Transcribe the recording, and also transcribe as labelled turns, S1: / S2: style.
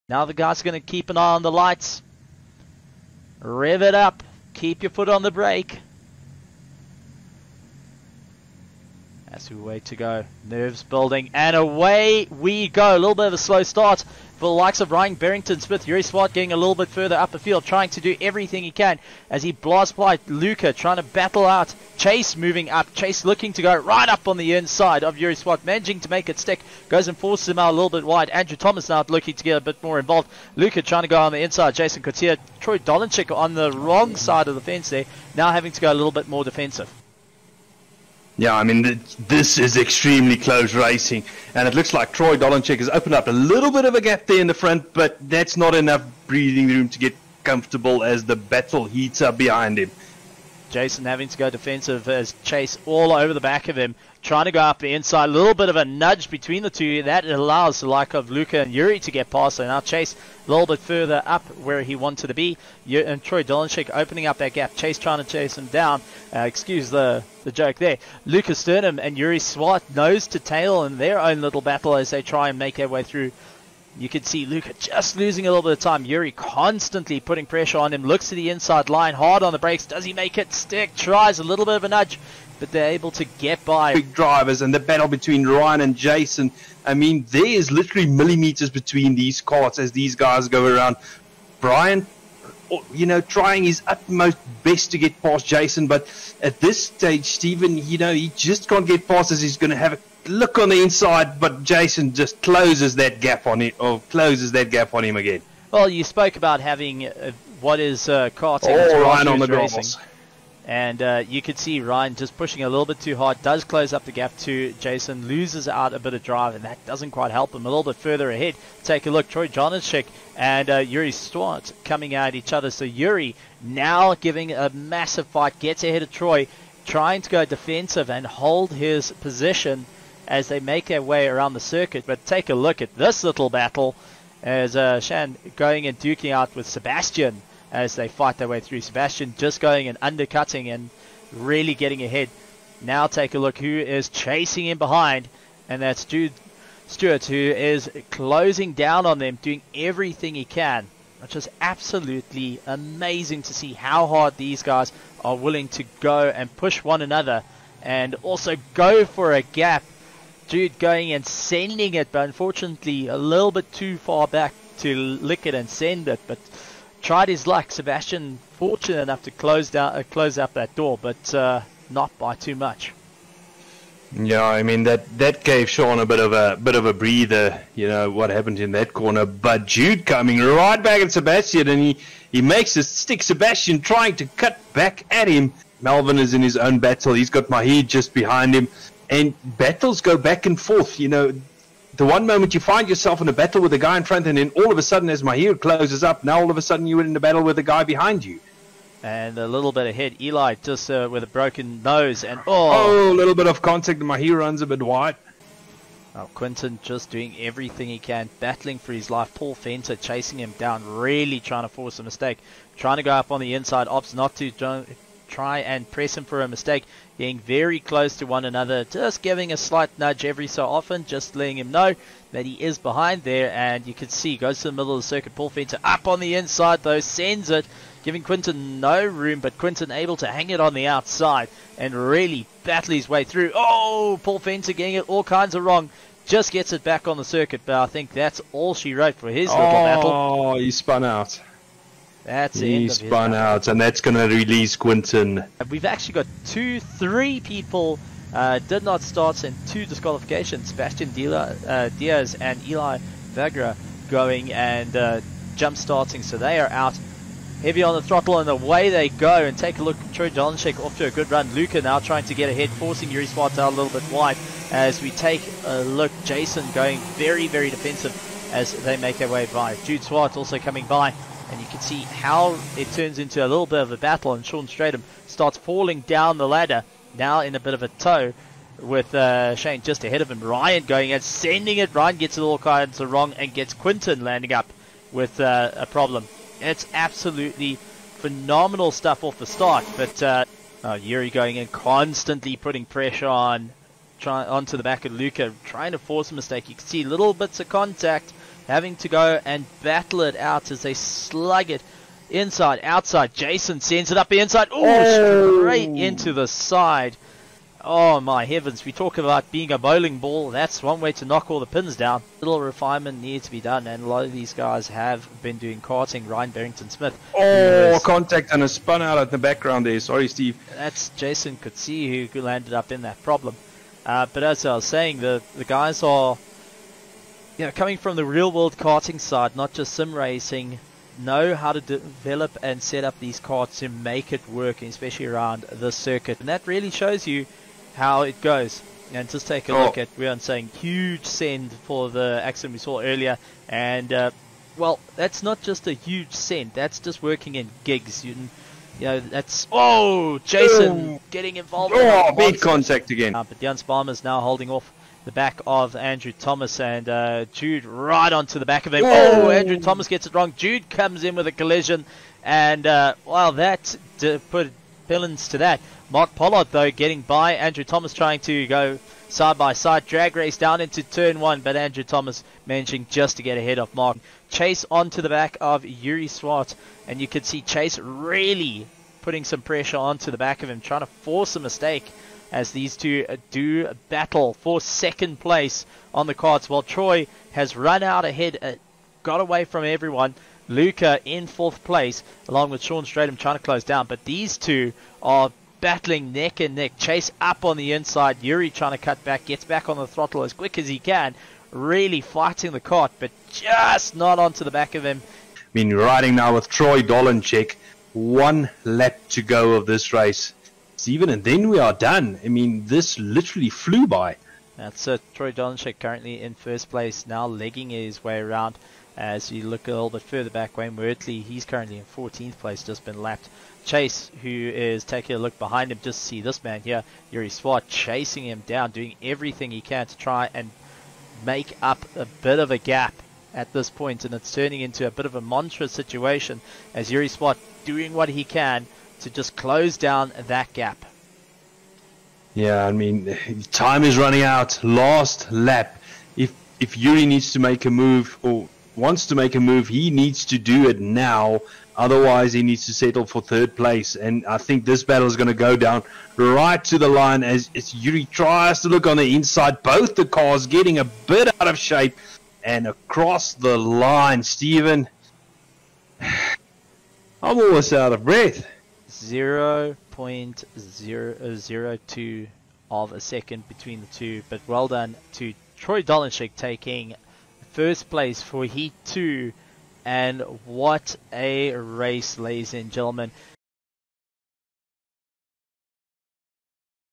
S1: Now the guy's going to keep an eye on the lights. Rev it up. Keep your foot on the brake. As we wait to go. Nerves building. And away we go. A little bit of a slow start for the likes of Ryan Barrington Smith. Yuri Swart getting a little bit further up the field, trying to do everything he can as he blasts by Luca, trying to battle out. Chase moving up. Chase looking to go right up on the inside of Yuri Swart, managing to make it stick. Goes and forces him out a little bit wide. Andrew Thomas now looking to get a bit more involved. Luca trying to go on the inside. Jason Cotier. Troy Dolenchik on the wrong side of the fence there. Now having to go a little bit more defensive.
S2: Yeah, I mean, this is extremely close racing, and it looks like Troy Dolenchik has opened up a little bit of a gap there in the front, but that's not enough breathing room to get comfortable as the battle heats up behind him.
S1: Jason having to go defensive as Chase all over the back of him, trying to go up the inside. A little bit of a nudge between the two. That allows the like of Luca and Yuri to get past. So now Chase a little bit further up where he wanted to be. And Troy Dolenchik opening up that gap. Chase trying to chase him down. Excuse the joke there. Lucas Sternum and Yuri Swart nose to tail in their own little battle as they try and make their way through. You can see Luca just losing a little bit of time. Yuri constantly putting pressure on him. Looks to the inside line, hard on the brakes. Does he make it stick? Tries a little bit of a nudge, but they're able to get by.
S2: Big drivers and the battle between Ryan and Jason. I mean, there is literally millimeters between these karts as these guys go around. Brian, you know, trying his utmost best to get past Jason, but at this stage, Stephen, you know, he just can't get past as he's going to have a look on the inside, but Jason just closes that gap on it, or closes that gap on him again.
S1: Well, you spoke about having what is karting
S2: all Ryan on the
S1: racing,
S2: grass.
S1: and you could see Ryan just pushing a little bit too hard. Does close up the gap to Jason, loses out a bit of drive, and that doesn't quite help him. A little bit further ahead, take a look. Troy Jonaschik and Yuri Swart coming at each other. So Yuri now giving a massive fight, gets ahead of Troy, trying to go defensive and hold his position as they make their way around the circuit. But take a look at this little battle as Shan going and duking out with Sebastian as they fight their way through. Sebastian just going and undercutting and really getting ahead. Now take a look who is chasing him behind, and that's Jude Stewart, who is closing down on them, doing everything he can, which is absolutely amazing to see how hard these guys are willing to go and push one another and also go for a gap. Jude going and sending it, but unfortunately a little bit too far back to lick it and send it, but tried his luck. Sebastian fortunate enough to close up that door, but not by too much.
S2: Yeah, I mean that gave Sean a bit of a breather, you know, what happened in that corner. But Jude coming right back at Sebastian, and he makes it stick. Sebastian trying to cut back at him. Melvin is in his own battle. He's got Mahir just behind him. And battles go back and forth, you know. The one moment you find yourself in a battle with a guy in front, and then all of a sudden as Mahir closes up, now all of a sudden you're in a battle with a guy behind you.
S1: And a little bit ahead, Eli just with a broken nose, and
S2: a little bit of contact, and Mahir runs a bit wide.
S1: Oh, Quinton just doing everything he can, battling for his life. Paul Fenter chasing him down, really trying to force a mistake, trying to go up on the inside, opts not to try and press him for a mistake, getting very close to one another, just giving a slight nudge every so often, just letting him know that he is behind there. And you can see, goes to the middle of the circuit. Paul Fenter up on the inside though, sends it, giving Quinton no room, but Quinton able to hang it on the outside and really battle his way through. Oh, Paul Fenter getting it all kinds of wrong, just gets it back on the circuit, but I think that's all she wrote for his little battle.
S2: Oh, he spun out.
S1: That's it.
S2: He spun out, and that's going to release Quinton.
S1: We've actually got 3 people did not start and 2 disqualifications. Sebastian Diaz and Eli Vagra going and jump starting, so they are out. Heavy on the throttle, and away they go. And take a look, Troy Dolenchik off to a good run. Luca now trying to get ahead, forcing Yuri Swart out a little bit wide. As we take a look, Jason going very, very defensive as they make their way by. Jude Swart also coming by. And you can see how it turns into a little bit of a battle, and Sean Stratham starts falling down the ladder, now in a bit of a tow with Shane just ahead of him. Ryan going and sending it. Ryan gets it all kinds of wrong and gets Quinton landing up with a problem. It's absolutely phenomenal stuff off the start, but Yuri going in, constantly putting pressure onto the back of Luca, trying to force a mistake. You can see little bits of contact, having to go and battle it out as they slug it inside, outside. Jason sends it up the inside. Oh, straight into the side. Oh my heavens, we talk about being a bowling ball. That's one way to knock all the pins down. Little refinement needs to be done, and a lot of these guys have been doing karting. Ryan Barrington-Smith.
S2: Oh, contact and a spun out at the background there. Sorry, Steve.
S1: That's Jason could see who landed up in that problem. But as I was saying, the guys are, coming from the real world karting side, not just sim racing, know how to develop and set up these karts to make it work, especially around this circuit. And that really shows you how it goes. And just take a look at, we are saying huge send for the accident we saw earlier. And well, that's not just a huge send, that's just working in gigs. That's Jason getting involved.
S2: Big contact again.
S1: But Jan Sparmer's now holding off the back of Andrew Thomas, and Jude right onto the back of him. Andrew Thomas gets it wrong. Jude comes in with a collision, and that put villains to that. Mark Pollard, though, getting by Andrew Thomas, trying to go side by side. Drag race down into turn one, but Andrew Thomas managing just to get ahead of Mark. Chase onto the back of Yuri Swart, and you could see Chase really putting some pressure onto the back of him, trying to force a mistake as these two do battle for second place on the cards, while Troy has run out ahead, got away from everyone. Luca in fourth place, along with Sean Stratham trying to close down, but these two are battling neck and neck. Chase up on the inside, Yuri trying to cut back, gets back on the throttle as quick as he can, really fighting the kart, but just not onto the back of him.
S2: Riding now with Troy Dolenchek, 1 lap to go of this race, Stephen, and then we are done. This literally flew by.
S1: That's it. Troy Dolenchek currently in first place, now legging his way around. As you look a little bit further back, Wayne Wertley, he's currently in 14th place, just been lapped. Chase, who is taking a look behind him, just see this man here, Yuri Swart, chasing him down, doing everything he can to try and make up a bit of a gap at this point, and it's turning into a bit of a mantra situation as Yuri Swart doing what he can to just close down that gap.
S2: Yeah, time is running out. Last lap. If Yuri needs to make a move, or wants to make a move, he needs to do it now. Otherwise, he needs to settle for third place. And I think this battle is going to go down right to the line as Yuri tries to look on the inside. Both the cars getting a bit out of shape. And across the line, Stephen, I'm almost out of breath.
S1: 0.002 of a second between the two. But well done to Troy Dolenchek taking first place for Heat 2, and what a race, ladies and gentlemen.